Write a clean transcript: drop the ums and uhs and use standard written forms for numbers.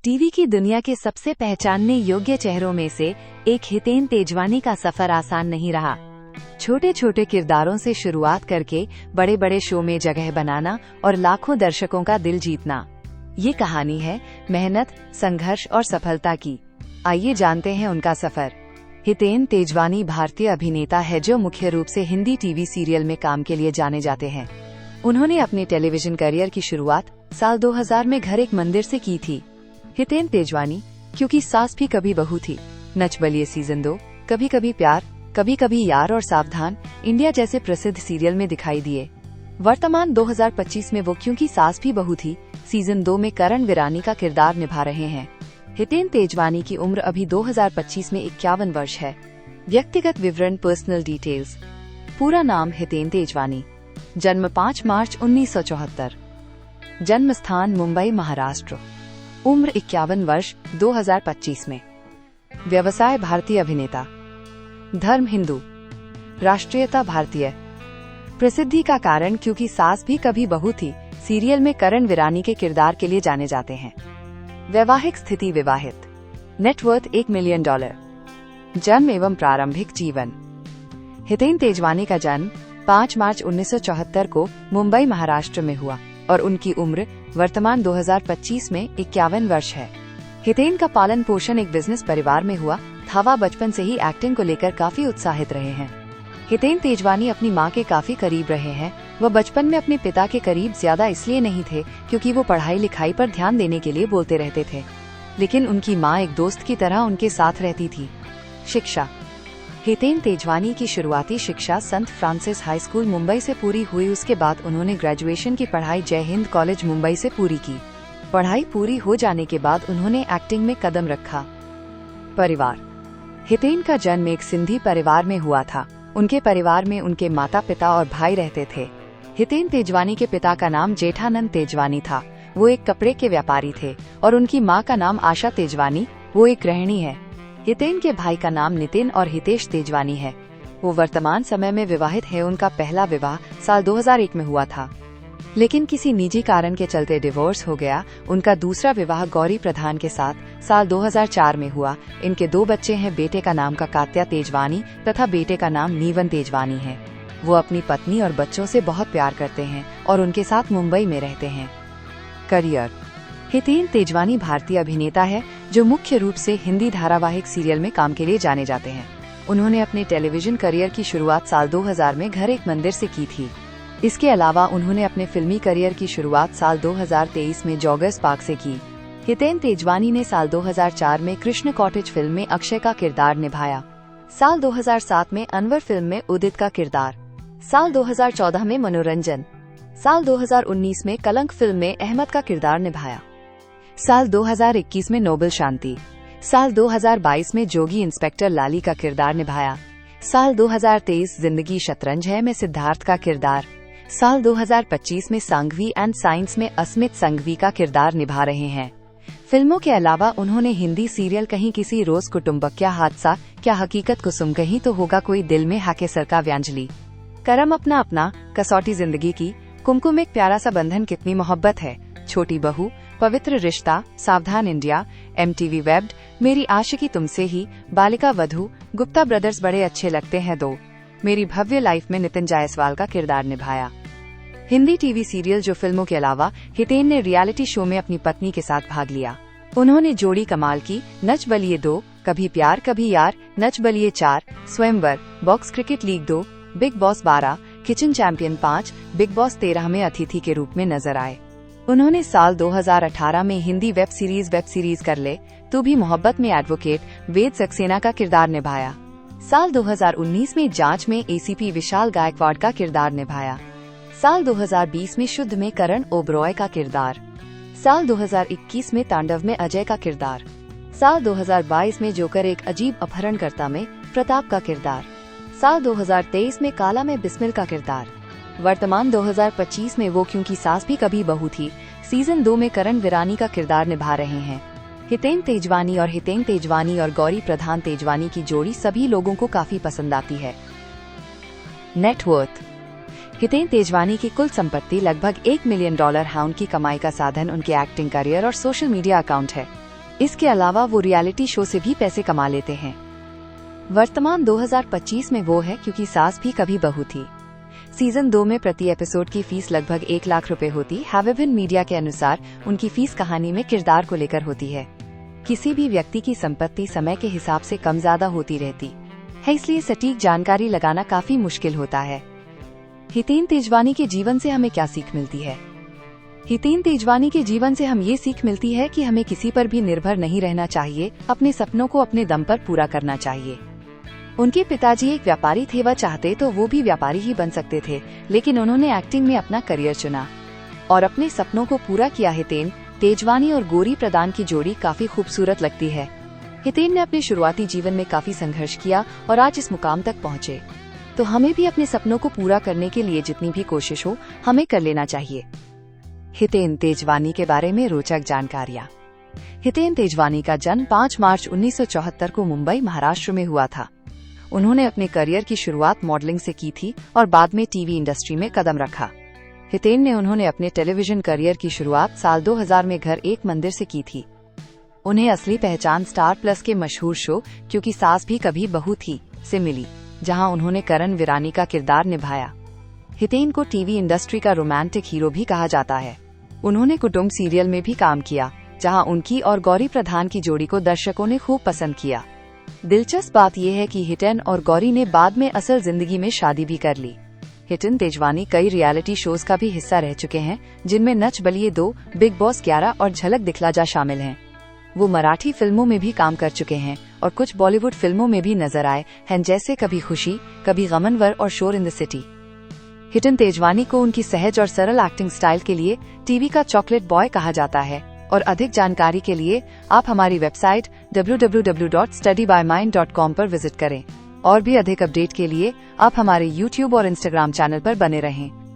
TV की दुनिया के सबसे पहचानने योग्य चेहरों में से एक हितेन तेजवानी का सफर आसान नहीं रहा। छोटे छोटे किरदारों से शुरुआत करके बड़े बड़े शो में जगह बनाना और लाखों दर्शकों का दिल जीतना, ये कहानी है मेहनत, संघर्ष और सफलता की। आइए जानते हैं उनका सफर। हितेन तेजवानी भारतीय अभिनेता है जो मुख्य रूप से हिंदी टीवी सीरियल में काम के लिए जाने जाते हैं। उन्होंने अपने टेलीविजन करियर की शुरुआत साल 2000 में घर एक मंदिर से की थी। हितेन तेजवानी क्योंकि सास भी कभी बहू थी, नच बलिए सीजन 2, कभी कभी प्यार, कभी कभी यार और सावधान इंडिया जैसे प्रसिद्ध सीरियल में दिखाई दिए। वर्तमान 2025 में वो क्योंकि सास भी बहू थी सीजन 2 में करण विरानी का किरदार निभा रहे हैं। हितेन तेजवानी की उम्र अभी 2025 में 51 वर्ष है। व्यक्तिगत विवरण, पर्सनल डिटेल्स। पूरा नाम हितेन तेजवानी। जन्म 5 मार्च 1974। जन्म स्थान मुंबई, महाराष्ट्र। उम्र 51 वर्ष, 2025 में। व्यवसाय भारतीय अभिनेता। धर्म हिंदू। राष्ट्रीयता भारतीय। प्रसिद्धि का कारण क्योंकि सास भी कभी बहू थी सीरियल में करण विरानी के किरदार के लिए जाने जाते हैं। वैवाहिक स्थिति विवाहित। Net worth $1 million. जन्म एवं प्रारंभिक जीवन। हितेन तेजवानी का जन्म 5 मार्च 1974 को मुंबई, महाराष्ट्र में हुआ और उनकी उम्र वर्तमान 2025 में 51 वर्ष है। हितेन का पालन पोषण एक बिजनेस परिवार में हुआ था। वह बचपन से ही एक्टिंग को लेकर काफी उत्साहित रहे हैं। हितेन तेजवानी अपनी मां के काफी करीब रहे हैं। वह बचपन में अपने पिता के करीब ज्यादा इसलिए नहीं थे क्योंकि वो पढ़ाई लिखाई पर ध्यान देने के लिए बोलते रहते थे, लेकिन उनकी मां एक दोस्त की तरह उनके साथ रहती थी। शिक्षा। हितेन तेजवानी की शुरुआती शिक्षा संत फ्रांसिस हाई स्कूल मुंबई से पूरी हुई। उसके बाद उन्होंने ग्रेजुएशन की पढ़ाई जय हिंद कॉलेज मुंबई से पूरी की। पढ़ाई पूरी हो जाने के बाद उन्होंने एक्टिंग में कदम रखा। परिवार। हितेन का जन्म एक सिंधी परिवार में हुआ था। उनके परिवार में उनके माता पिता और भाई रहते थे। हितेन तेजवानी के पिता का नाम जेठानंद तेजवानी था। वो एक कपड़े के व्यापारी थे और उनकी माँ का नाम आशा तेजवानी, वो एक गृहिणी है। हितेन के भाई का नाम नितिन और हितेश तेजवानी है। वो वर्तमान समय में विवाहित है। उनका पहला विवाह साल 2001 में हुआ था, लेकिन किसी निजी कारण के चलते डिवोर्स हो गया। उनका दूसरा विवाह गौरी प्रधान के साथ साल 2004 में हुआ। इनके 2 बच्चे हैं। बेटे का नाम कात्या तेजवानी तथा बेटे का नाम नीवन तेजवानी है। वो अपनी पत्नी और बच्चों से बहुत प्यार करते हैं और उनके साथ मुंबई में रहते हैं। करियर। हितेन तेजवानी भारतीय अभिनेता है जो मुख्य रूप से हिंदी धारावाहिक सीरियल में काम के लिए जाने जाते हैं। उन्होंने अपने टेलीविजन करियर की शुरुआत साल 2000 में घर एक मंदिर से की थी। इसके अलावा उन्होंने अपने फिल्मी करियर की शुरुआत साल 2023 में जॉगर्स पार्क से की। हितेन तेजवानी ने साल 2004 में कृष्ण कॉटेज फिल्म में अक्षय का किरदार निभाया। साल 2007 में अनवर फिल्म में उदित का किरदार। साल 2014 में मनोरंजन। साल 2019 में कलंक फिल्म में अहमद का किरदार निभाया। साल 2021 में नोबल शांति। साल 2022 में जोगी इंस्पेक्टर लाली का किरदार निभाया। साल 2023 जिंदगी शतरंज है में सिद्धार्थ का किरदार। साल 2025 में सांघवी एंड साइंस में अस्मित संघवी का किरदार निभा रहे हैं। फिल्मों के अलावा उन्होंने हिंदी सीरियल कहीं किसी रोज कुटुंबक, क्या हादसा, क्या हकीकत, कुसुम, कहीं तो होगा कोई, दिल में हाके सर का व्यांजलि, करम अपना अपना, कसौटी जिंदगी की, कुमकुम एक प्यारा सा बंधन, कितनी मोहब्बत है, छोटी बहू, पवित्र रिश्ता, सावधान इंडिया, MTV वेब्ड, मेरी आशिकी तुमसे ही, बालिका वधू, गुप्ता ब्रदर्स, बड़े अच्छे लगते हैं 2, मेरी भव्य लाइफ में नितिन जायसवाल का किरदार निभाया। हिंदी टीवी सीरियल जो फिल्मों के अलावा हितेन ने रियलिटी शो में अपनी पत्नी के साथ भाग लिया। उन्होंने जोड़ी कमाल की, नच बलिए 2, कभी प्यार कभी यार, नच बलिए 4, स्वयंवर, box cricket league 2, big boss 12, kitchen champion 5, big boss 13 में अतिथि के रूप में नजर आए। उन्होंने साल 2018 में हिंदी वेब सीरीज कर ले तू भी मोहब्बत में एडवोकेट वेद सक्सेना का किरदार निभाया। साल 2019 में जांच में ACP विशाल गायकवाड़ का किरदार निभाया। साल 2020 में शुद्ध में करण ओबरॉय का किरदार। साल 2021 में तांडव में अजय का किरदार। साल 2022 में जोकर एक अजीब अपहरणकर्ता में प्रताप का किरदार। साल 2023 में काला में बिस्मिल का किरदार। वर्तमान 2025 में वो क्योंकि सास भी कभी बहू थी सीजन 2 में करण विरानी का किरदार निभा रहे हैं। हितेन तेजवानी और गौरी प्रधान तेजवानी की जोड़ी सभी लोगों को काफी पसंद आती है। नेटवर्थ। हितेन तेजवानी की कुल संपत्ति लगभग $1 मिलियन है। उनकी कमाई का साधन उनके एक्टिंग करियर और सोशल मीडिया अकाउंट है। इसके अलावा वो रियलिटी शो से भी पैसे कमा लेते हैं। वर्तमान 2025 में वो है क्योंकि सास भी कभी बहू थी। सीजन 2 में प्रति एपिसोड की फीस लगभग 1 लाख रुपए होती है। विभिन्न मीडिया के अनुसार उनकी फीस कहानी में किरदार को लेकर होती है। किसी भी व्यक्ति की संपत्ति समय के हिसाब से कम ज्यादा होती रहती है, इसलिए सटीक जानकारी लगाना काफी मुश्किल होता है। हितेन तेजवानी के जीवन से हमें क्या सीख मिलती है? हितेन तेजवानी के जीवन से हम ये सीख मिलती है कि हमें किसी पर भी निर्भर नहीं रहना चाहिए, अपने सपनों को अपने दम पर पूरा करना चाहिए। उनके पिताजी एक व्यापारी थे, वह चाहते तो वो भी व्यापारी ही बन सकते थे, लेकिन उन्होंने एक्टिंग में अपना करियर चुना और अपने सपनों को पूरा किया। हितेन तेजवानी और गौरी प्रधान की जोड़ी काफी खूबसूरत लगती है। हितेन ने अपने शुरुआती जीवन में काफी संघर्ष किया और आज इस मुकाम तक पहुँचे। तो हमें भी अपने सपनों को पूरा करने के लिए जितनी भी कोशिश हो हमें कर लेना चाहिए। हितेन तेजवानी के बारे में रोचक जानकारियाँ। हितेन तेजवानी का जन्म 5 मार्च 1974 को मुंबई, महाराष्ट्र में हुआ था। उन्होंने अपने करियर की शुरुआत मॉडलिंग से की थी और बाद में टीवी इंडस्ट्री में कदम रखा। हितेन ने उन्होंने अपने टेलीविजन करियर की शुरुआत साल 2000 में घर एक मंदिर से की थी। उन्हें असली पहचान स्टार प्लस के मशहूर शो क्योंकि सास भी कभी बहू थी से मिली, जहां उन्होंने करण विरानी का किरदार निभाया। हितेन को टीवी इंडस्ट्री का रोमांटिक हीरो भी कहा जाता है। उन्होंने कुटुंब सीरियल में भी काम किया, जहां उनकी और गौरी प्रधान की जोड़ी को दर्शकों ने खूब पसंद किया। दिलचस्प बात यह है कि हितेन और गौरी ने बाद में असल जिंदगी में शादी भी कर ली। हितेन तेजवानी कई रियलिटी शोज का भी हिस्सा रह चुके हैं, जिनमें नच बलिए 2, बिग बॉस 11 और झलक दिखला जा शामिल हैं। वो मराठी फिल्मों में भी काम कर चुके हैं और कुछ बॉलीवुड फिल्मों में भी नजर आए हैं, जैसे कभी खुशी, कभी गमनवर और शोर in the city. Hiten Tejwani को उनकी सहज और सरल एक्टिंग स्टाइल के लिए टीवी का चॉकलेट बॉय कहा जाता है। और अधिक जानकारी के लिए आप हमारी वेबसाइट www.studybymind.com पर विजिट करें। और भी अधिक अपडेट के लिए आप हमारे YouTube और Instagram चैनल पर बने रहें।